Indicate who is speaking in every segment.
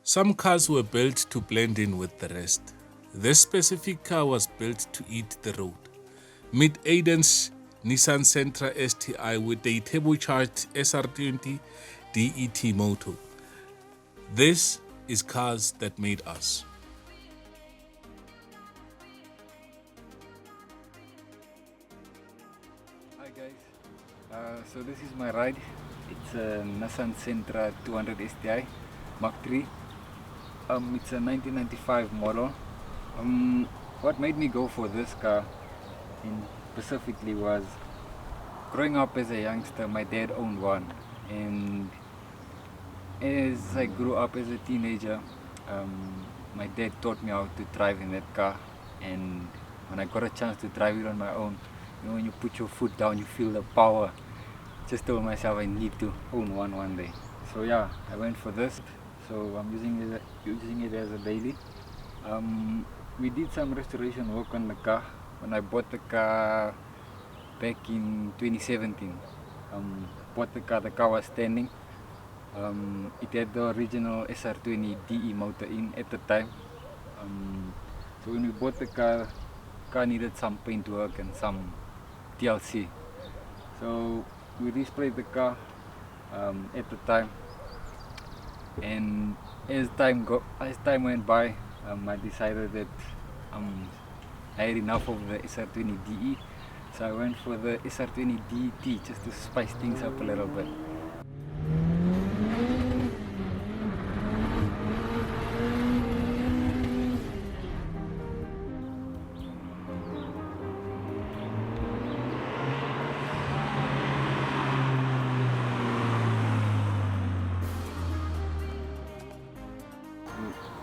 Speaker 1: Some cars were built to blend in with the rest. This specific car was built to eat the road. Meet Ayden's Nissan Sentra STI with a turbocharged SR20DET motor. This is cars that made us.
Speaker 2: Hi guys, so this is my ride. It's a Nissan Sentra 200 STI Mk3. It's a 1995 model. What made me go for this car specifically was growing up as a youngster. My dad owned one, and as I grew up as a teenager, my dad taught me how to drive in that car. And when I got a chance to drive it on my own, you know, when you put your foot down, you feel the power. Just told myself I need to own one day. So yeah, I went for this. So I'm using it as a daily. We did some restoration work on the car when I bought the car back in 2017. Bought the car was standing. It had the original SR20DE motor in at the time. So when we bought the car needed some paint work and some TLC. So we resprayed the car at the time, and as time went by, I decided that I had enough of the SR20DE, so I went for the SR20DET just to spice things up a little bit.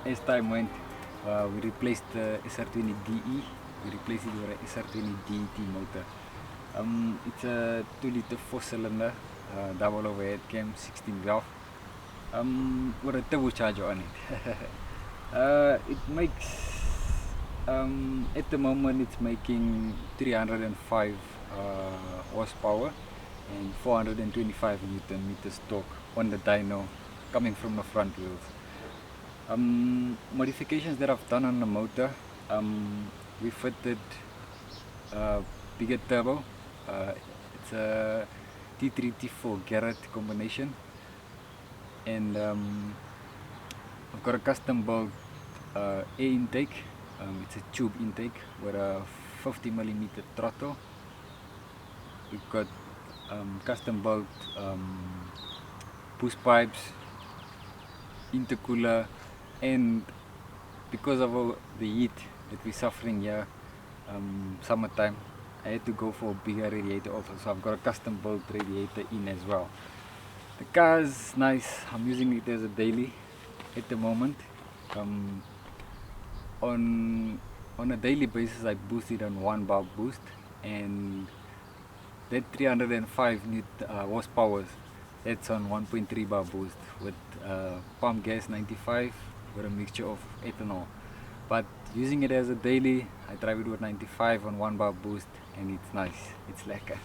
Speaker 2: As time went, we replaced the SR20DE. We replaced it with a SR20DET motor. It's a 2-liter 4-cylinder, double overhead cam, 16 valve, with a turbocharger on it. It makes, at the moment, it's making 305 horsepower and 425 Newton meters torque on the dyno, coming from the front wheels. Modifications that I've done on the motor, we fitted bigger turbo. It's a T3 T4 Garrett combination, and I've got a custom built air intake. It's a tube intake with a 50mm throttle. We've got custom built boost pipes, intercooler, and because of the heat that we're suffering here, summertime, I had to go for a bigger radiator also, so I've got a custom built radiator in as well. The car is nice. I'm using it as a daily at the moment. On a daily basis, I boost it on 1 bar boost, and that 305 horsepower, that's on 1.3 bar boost with pump gas 95 with a mixture of ethanol. But using it as a daily, I drive it with 95 on 1 bar boost, and it's nice, it's lekker.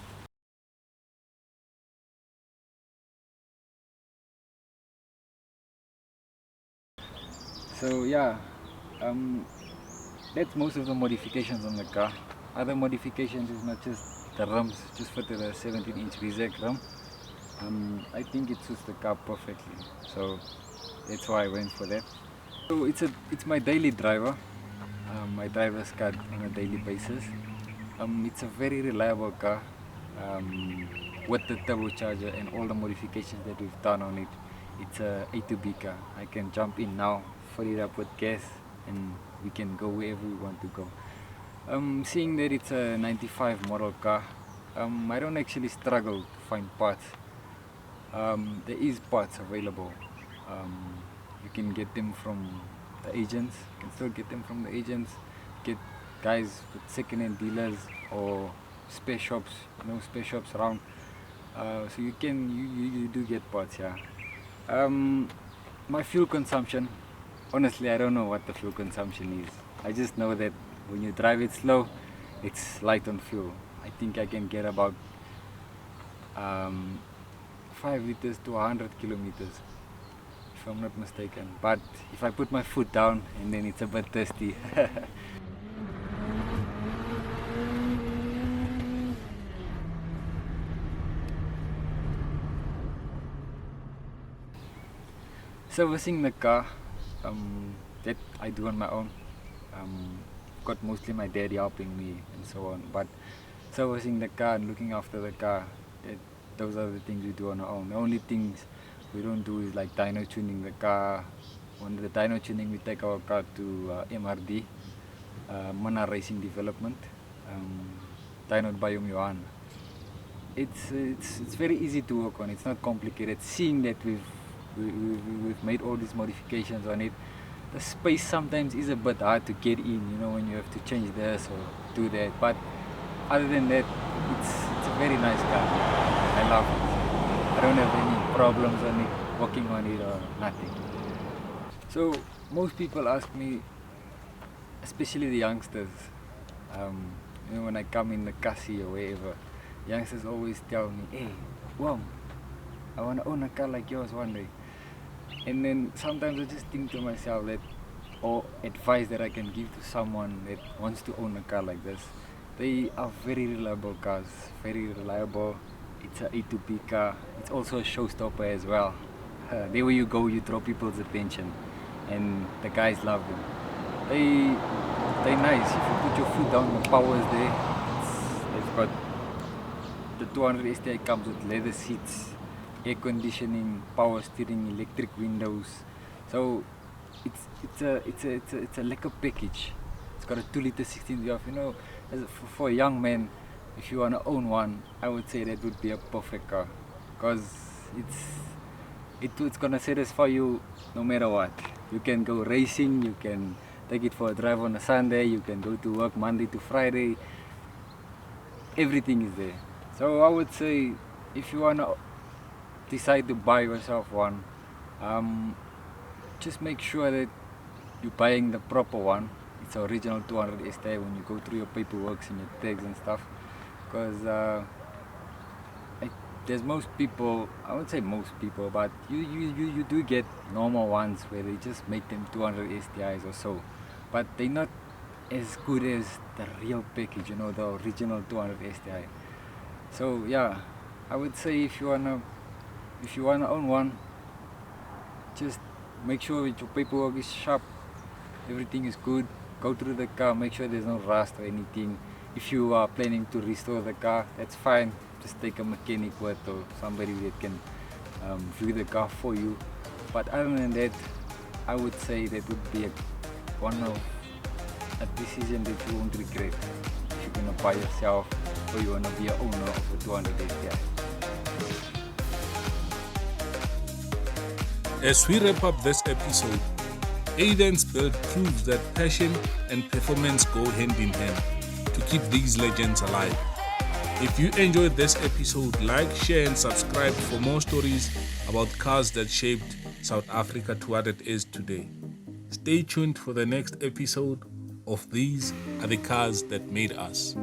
Speaker 2: So yeah, that's most of the modifications on the car. Other modifications is not just the rims, just fitted a 17-inch Rizek rim. I think it suits the car perfectly, so that's why I went for that. So it's my daily driver. I drive this car on a daily basis. It's a very reliable car with the turbocharger and all the modifications that we've done on it. It's a A2B car. I can jump in now, fill it up with gas, and we can go wherever we want to go. Seeing that it's a 95 model car, I don't actually struggle to find parts. There is parts available. You can get them from the agents. You can still get them from the agents. Get guys with second-hand dealers or spare shops. Spare shops around. So you do get parts. Yeah. My fuel consumption. Honestly, I don't know what the fuel consumption is. I just know that when you drive it slow, it's light on fuel. I think I can get about 5 liters to 100 kilometers. if I'm not mistaken. But if I put my foot down, and then it's a bit thirsty. Servicing the car, that I do on my own. Got mostly my dad helping me and so on. But servicing the car and looking after the car, those are the things we do on our own. The only things we don't do is like dyno tuning the car. When the dyno tuning, we take our car to MRD, Mana Racing Development, dynoed by Johan. It's very easy to work on. It's not complicated. Seeing that we've made all these modifications on it, the space sometimes is a bit hard to get in, you know, when you have to change this or do that. But other than that, it's a very nice car. I love it. I don't have any problems on it, working on it or nothing. So most people ask me, especially the youngsters, you know, when I come in the cassie or wherever, youngsters always tell me, hey, wow, I want to own a car like yours one day. And then sometimes I just think to myself that, or advice that I can give to someone that wants to own a car like this, they are very reliable cars, very reliable. It's an A2P car. It's also a showstopper as well. There where you go, you draw people's attention, and the guys love them. They're nice. If you put your foot down, the power is there. They've got the 200 STI comes with leather seats, air conditioning, power steering, electric windows. So it's a lekker package. It's got a 2-liter 16V. You know, for a young man, if you wanna own one, I would say that would be a perfect car, because it's gonna satisfy you no matter what. You can go racing, you can take it for a drive on a Sunday, you can go to work Monday to Friday. Everything is there. So I would say, if you wanna decide to buy yourself one, just make sure that you're buying the proper one. It's an original 200 STI when you go through your paperwork and your tags and stuff. Because there's most people, I would say most people, but you do get normal ones where they just make them 200 STIs or so, but they're not as good as the real package, you know, the original 200 STI. So yeah, I would say if you wanna own one, just make sure that your paperwork is sharp, everything is good. Go through the car, make sure there's no rust or anything. If you are planning to restore the car, that's fine. Just take a mechanic with or somebody that can view the car for you. But other than that, I would say that would be a decision that you won't regret if you're gonna buy yourself or you wanna be an owner of a 200 STI.
Speaker 1: As we wrap up this episode, Ayden's build proves that passion and performance go hand in hand to keep these legends alive. If you enjoyed this episode, like, share and subscribe for more stories about cars that shaped South Africa to what it is today. Stay tuned for the next episode of These Are the Cars That Made Us.